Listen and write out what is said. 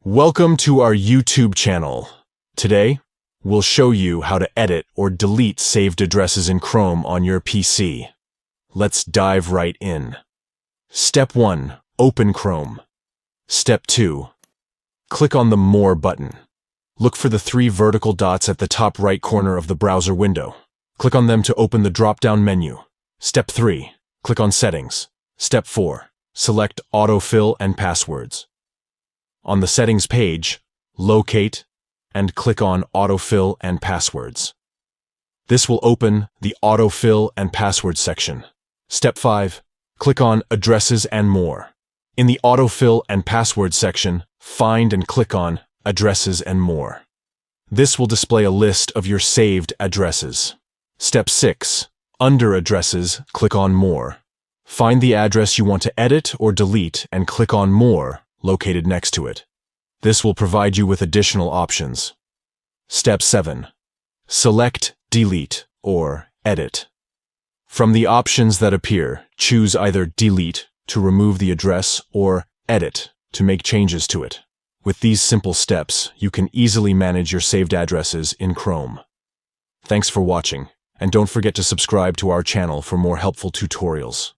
Welcome to our YouTube channel. Today, we'll show you how to edit or delete saved addresses in Chrome on your PC. Let's dive right in. Step 1. Open Chrome. Step 2. Click on the More button. Look for the 3 vertical dots at the top right corner of the browser window. Click on them to open the drop-down menu. Step 3. Click on Settings. Step 4. Select Autofill and Passwords. On the Settings page, locate and click on Autofill and Passwords. This will open the Autofill and Passwords section. Step 5. Click on Addresses and More. In the Autofill and Passwords section, find and click on Addresses and More. This will display a list of your saved addresses. Step 6. Under Addresses, click on More. Find the address you want to edit or delete and click on More, located next to it. This will provide you with additional options. Step 7. Select Delete or Edit. From the options that appear, choose either Delete to remove the address or Edit to make changes to it. With these simple steps, you can easily manage your saved addresses in Chrome. Thanks for watching, and don't forget to subscribe to our channel for more helpful tutorials.